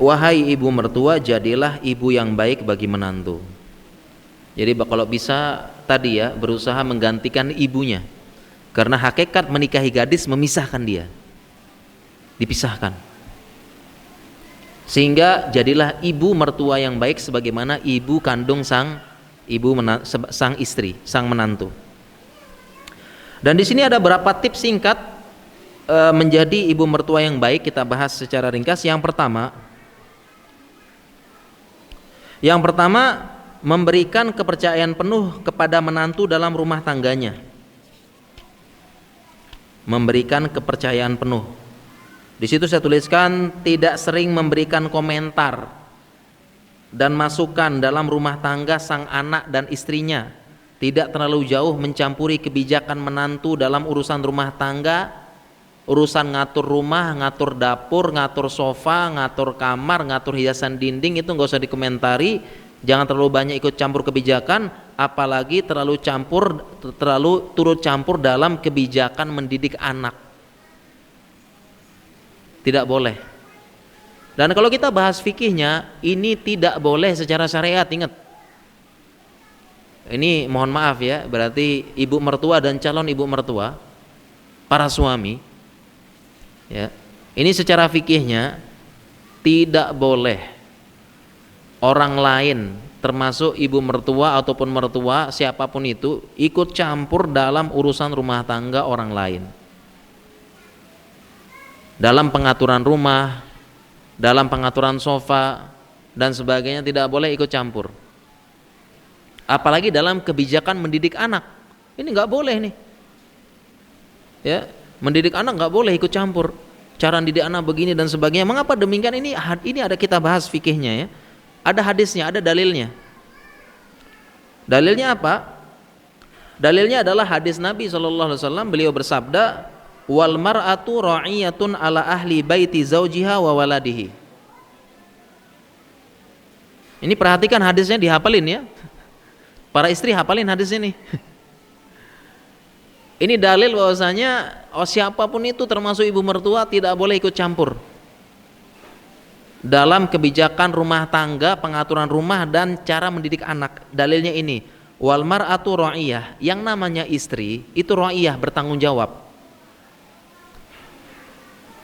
wahai ibu mertua, jadilah ibu yang baik bagi menantu. Jadi kalau bisa tadi ya, berusaha menggantikan ibunya. Karena hakikat menikahi gadis memisahkan dia, dipisahkan. Sehingga jadilah ibu mertua yang baik sebagaimana ibu kandung sang istri, sang menantu. Dan di sini ada beberapa tips singkat menjadi ibu mertua yang baik, kita bahas secara ringkas. Yang pertama, memberikan kepercayaan penuh kepada menantu dalam rumah tangganya. Memberikan kepercayaan penuh. Di situ saya tuliskan tidak sering memberikan komentar dan masukan dalam rumah tangga sang anak dan istrinya. Tidak terlalu jauh mencampuri kebijakan menantu dalam urusan rumah tangga, urusan ngatur rumah, ngatur dapur, ngatur sofa, ngatur kamar, ngatur hiasan dinding, itu nggak usah dikomentari. Jangan terlalu banyak ikut campur kebijakan, apalagi terlalu turut campur dalam kebijakan mendidik anak. Tidak boleh. Dan kalau kita bahas fikihnya, ini tidak boleh secara syariat, ingat. Ini mohon maaf ya, berarti ibu mertua dan calon ibu mertua, para suami, ya, ini secara fikihnya tidak boleh orang lain, termasuk ibu mertua ataupun mertua siapapun itu, ikut campur dalam urusan rumah tangga orang lain. Dalam pengaturan rumah, dalam pengaturan sofa dan sebagainya tidak boleh ikut campur. Apalagi dalam kebijakan mendidik anak, ini nggak boleh nih. Ya, mendidik anak nggak boleh ikut campur. Cara mendidik anak begini dan sebagainya. Mengapa demikian? Ini ada kita bahas fikihnya ya. Ada hadisnya, ada dalilnya. Dalilnya apa? Dalilnya adalah hadis Nabi SAW. Beliau bersabda, wal mar'atu ra'iyatun ala ahli baiti zaujiha wa waladihi. Ini perhatikan hadisnya, dihafalin ya. Para istri hafalin hadis ini. Ini dalil bahwasanya siapapun itu termasuk ibu mertua tidak boleh ikut campur dalam kebijakan rumah tangga, pengaturan rumah dan cara mendidik anak. Dalilnya ini, wal mar'atu ra'iyah, yang namanya istri itu ra'iyah, bertanggung jawab.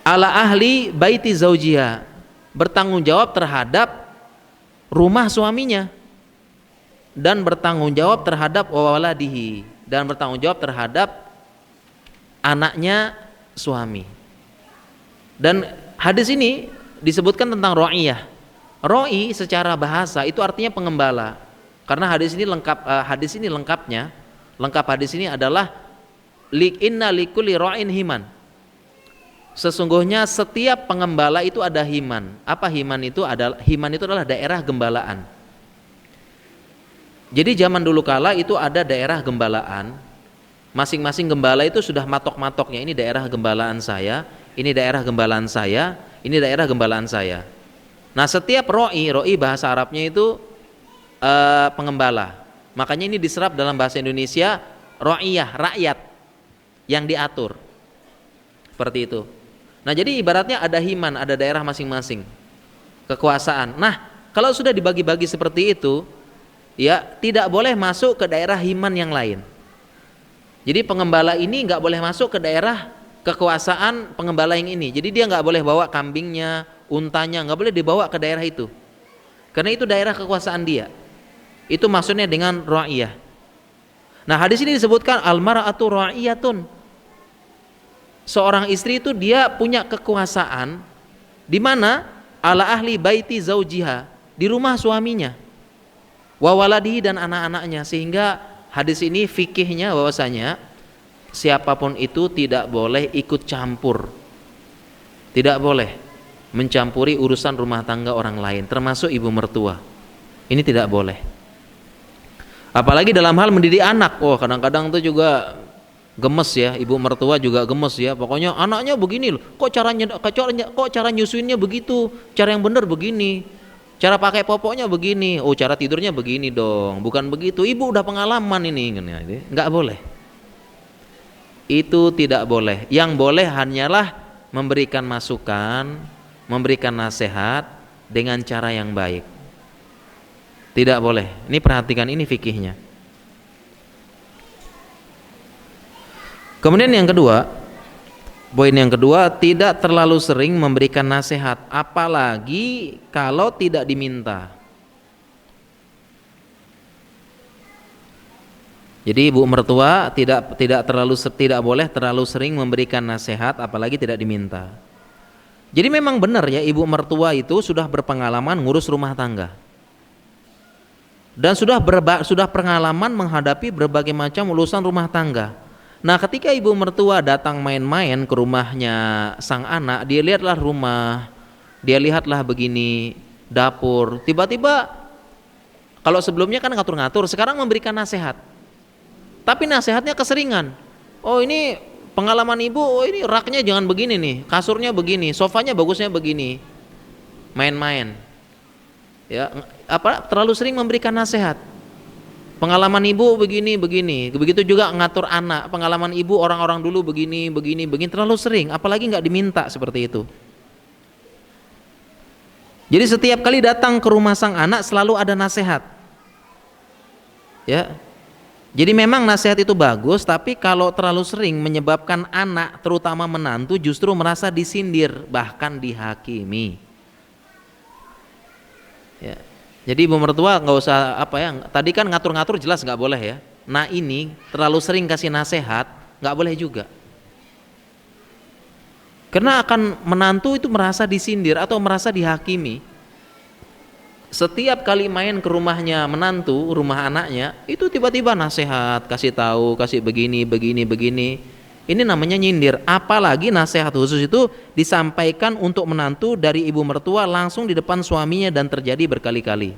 Ala ahli baiti zaujiha, bertanggung jawab terhadap rumah suaminya dan bertanggung jawab terhadap waladihi, dan bertanggung jawab terhadap anaknya suami. Dan hadis ini disebutkan tentang ra'iyah. Ra'i secara bahasa itu artinya pengembala. Karena hadis ini lengkap, lengkap hadis ini adalah inna likulli ra'in himan. Sesungguhnya setiap pengembala itu ada himan. Apa himan itu? Himan itu adalah daerah gembalaan. Jadi zaman dulu kala itu ada daerah gembalaan. Masing-masing gembala itu sudah matok-matoknya, ini daerah gembalaan saya, ini daerah gembalaan saya, ini daerah gembalaan saya. Nah, setiap ro'i bahasa Arabnya itu pengembala. Makanya ini diserap dalam bahasa Indonesia ro'iyah, rakyat yang diatur. Seperti itu. Nah, jadi ibaratnya ada himan, ada daerah masing-masing, kekuasaan. Nah, kalau sudah dibagi-bagi seperti itu, ya tidak boleh masuk ke daerah himan yang lain. Jadi pengembala ini nggak boleh masuk ke daerah kekuasaan pengembala yang ini. Jadi dia nggak boleh bawa kambingnya, untanya, nggak boleh dibawa ke daerah itu, karena itu daerah kekuasaan dia. Itu maksudnya dengan ra'iyah. Nah, hadis ini disebutkan al-mar'atu ra'iyatun. Seorang istri itu dia punya kekuasaan di mana ala ahli baiti zaujiha, di rumah suaminya, wa waladihi, dan anak-anaknya. Sehingga hadis ini fikihnya bahwasanya siapapun itu tidak boleh ikut campur, tidak boleh mencampuri urusan rumah tangga orang lain, termasuk ibu mertua. Ini tidak boleh. Apalagi dalam hal mendidik anak. Oh, kadang-kadang tuh juga gemes ya, ibu mertua juga gemes ya. Pokoknya anaknya begini loh, kok cara nyusuinnya begitu, cara yang benar begini, cara pakai popoknya begini, oh cara tidurnya begini dong, bukan begitu. Ibu udah pengalaman ini, nggak boleh. Itu tidak boleh. Yang boleh hanyalah memberikan masukan, memberikan nasihat, dengan cara yang baik. Tidak boleh. Ini perhatikan, ini fikihnya. Kemudian yang kedua, poin yang kedua, tidak terlalu sering memberikan nasihat, apalagi kalau tidak diminta. Jadi ibu mertua tidak boleh terlalu sering memberikan nasihat, apalagi tidak diminta. Jadi memang benar ya, ibu mertua itu sudah berpengalaman ngurus rumah tangga dan sudah pengalaman menghadapi berbagai macam urusan rumah tangga. Nah, ketika ibu mertua datang main-main ke rumahnya sang anak, dia lihatlah rumah, dia lihatlah begini, dapur. Tiba-tiba, kalau sebelumnya kan ngatur-ngatur, sekarang memberikan nasihat. Tapi nasihatnya keseringan. Oh, ini pengalaman ibu, oh ini raknya jangan begini nih, kasurnya begini, sofanya bagusnya begini. Main-main. Ya, terlalu sering memberikan nasihat. Pengalaman ibu begini, begitu juga ngatur anak. Pengalaman ibu orang-orang dulu begini, terlalu sering, apalagi nggak diminta seperti itu. Jadi setiap kali datang ke rumah sang anak selalu ada nasihat. Ya, jadi memang nasihat itu bagus, tapi kalau terlalu sering menyebabkan anak, terutama menantu, justru merasa disindir, bahkan dihakimi. Ya. Jadi ibu mertua nggak usah tadi kan ngatur-ngatur jelas nggak boleh ya. Nah ini terlalu sering kasih nasihat nggak boleh juga. Karena akan menantu itu merasa disindir atau merasa dihakimi. Setiap kali main ke rumahnya menantu, rumah anaknya, itu tiba-tiba nasihat, kasih tahu, kasih begini. Ini namanya nyindir. Apalagi nasihat khusus itu disampaikan untuk menantu dari ibu mertua langsung di depan suaminya dan terjadi berkali-kali.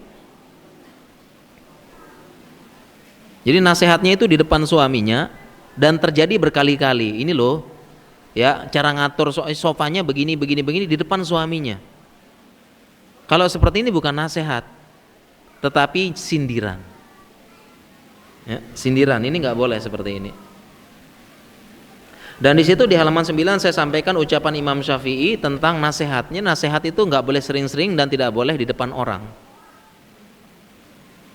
Jadi nasihatnya itu di depan suaminya dan terjadi berkali-kali. Ini loh, ya cara ngatur sofanya begini di depan suaminya. Kalau seperti ini bukan nasihat, tetapi sindiran. Ya, sindiran ini nggak boleh seperti ini. Dan di situ di halaman 9 saya sampaikan ucapan Imam Syafi'i tentang nasihatnya. Nasihat itu nggak boleh sering-sering dan tidak boleh di depan orang.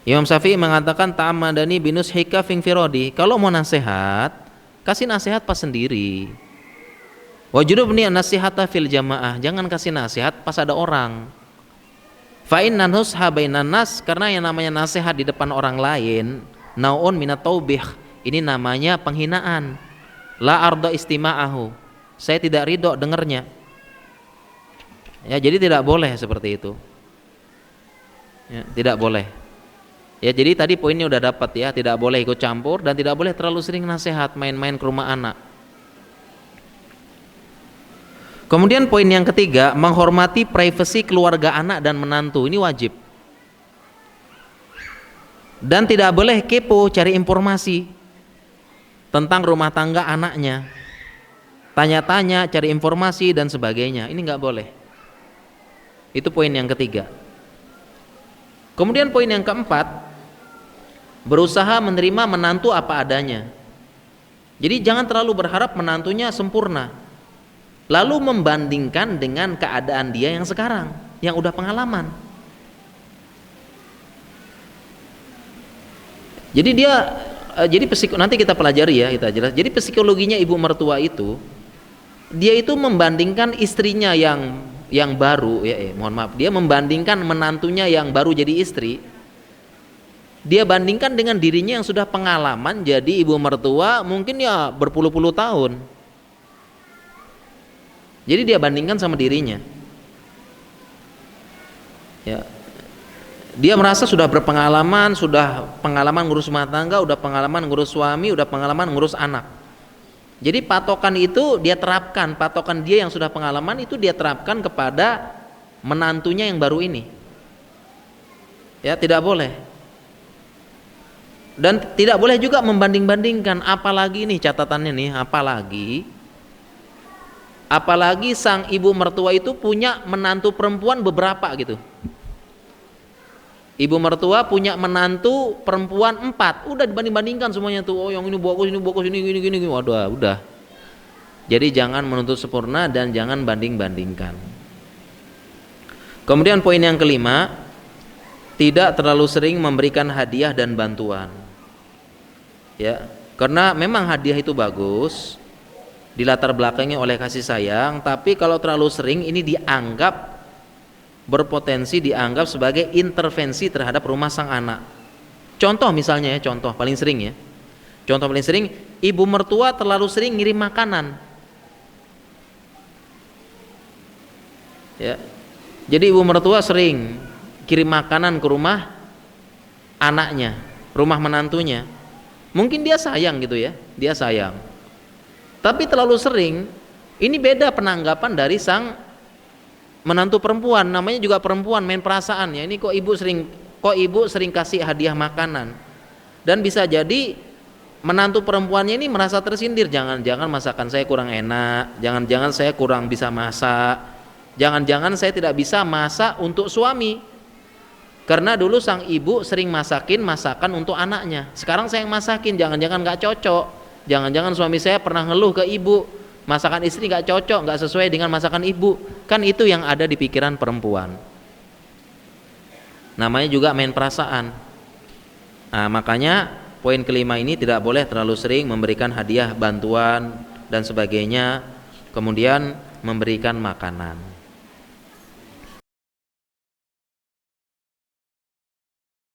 Imam Syafi'i mengatakan ta'amadani binus hika fingfirodi. Kalau mau nasihat, kasih nasihat pas sendiri. Wajudubni nasihata fil jamaah. Jangan kasih nasihat pas ada orang. Fa'innan husha bainan nas, karena yang namanya nasihat di depan orang lain, naun minat taubih. Ini namanya penghinaan. La arda istima'ahu, saya tidak ridho dengernya. Ya, jadi tidak boleh seperti itu. Ya, tidak boleh. Ya, jadi tadi poinnya udah dapat ya, tidak boleh ikut campur dan tidak boleh terlalu sering nasihat, main-main ke rumah anak. Kemudian poin yang ketiga, menghormati privasi keluarga anak dan menantu, ini wajib. Dan tidak boleh kepo cari informasi tentang rumah tangga anaknya, tanya-tanya, cari informasi dan sebagainya. Ini nggak boleh. Itu poin yang ketiga. Kemudian poin yang keempat, berusaha menerima menantu apa adanya. Jadi jangan terlalu berharap menantunya sempurna, lalu membandingkan dengan keadaan dia yang sekarang, yang udah pengalaman. Jadi nanti kita pelajari ya, kita jelas. Jadi psikologinya ibu mertua itu, dia itu membandingkan istrinya yang baru, dia membandingkan menantunya yang baru jadi istri. Dia bandingkan dengan dirinya yang sudah pengalaman jadi ibu mertua, mungkin ya berpuluh-puluh tahun. Jadi dia bandingkan sama dirinya. Ya. Dia merasa sudah berpengalaman, sudah pengalaman ngurus rumah tangga, udah pengalaman ngurus suami, udah pengalaman ngurus anak. Jadi patokan itu dia terapkan, patokan dia yang sudah pengalaman itu dia terapkan kepada menantunya yang baru ini. Ya, tidak boleh. Dan tidak boleh juga membanding-bandingkan, apalagi nih catatannya nih, apalagi sang ibu mertua itu punya menantu perempuan beberapa gitu. Ibu mertua punya menantu perempuan 4, udah dibanding-bandingkan semuanya tuh. Oh yang ini bagus, ini gini. Waduh, udah. Jadi jangan menuntut sempurna dan jangan banding-bandingkan. Kemudian poin yang kelima, tidak terlalu sering memberikan hadiah dan bantuan. Ya, karena memang hadiah itu bagus, dilatar belakangi oleh kasih sayang, tapi kalau terlalu sering ini dianggap berpotensi dianggap sebagai intervensi terhadap rumah sang anak. Contoh misalnya ya, contoh paling sering ya. Contoh paling sering, ibu mertua terlalu sering ngirim makanan. Ya. Jadi ibu mertua sering kirim makanan ke rumah anaknya, rumah menantunya. Mungkin dia sayang gitu ya, dia sayang. Tapi terlalu sering, ini beda penanggapan dari sang menantu perempuan, namanya juga perempuan, main perasaan ya. Ini kok ibu sering kasih hadiah makanan. Dan bisa jadi menantu perempuannya ini merasa tersindir, jangan-jangan masakan saya kurang enak, jangan-jangan saya kurang bisa masak. Jangan-jangan saya tidak bisa masak untuk suami. Karena dulu sang ibu sering masakin masakan untuk anaknya. Sekarang saya yang masakin, jangan-jangan gak cocok. Jangan-jangan suami saya pernah ngeluh ke ibu, masakan istri gak cocok, gak sesuai dengan masakan ibu. Kan itu yang ada di pikiran perempuan. Namanya juga main perasaan. Nah, makanya poin kelima ini tidak boleh terlalu sering memberikan hadiah, bantuan dan sebagainya. Kemudian memberikan makanan.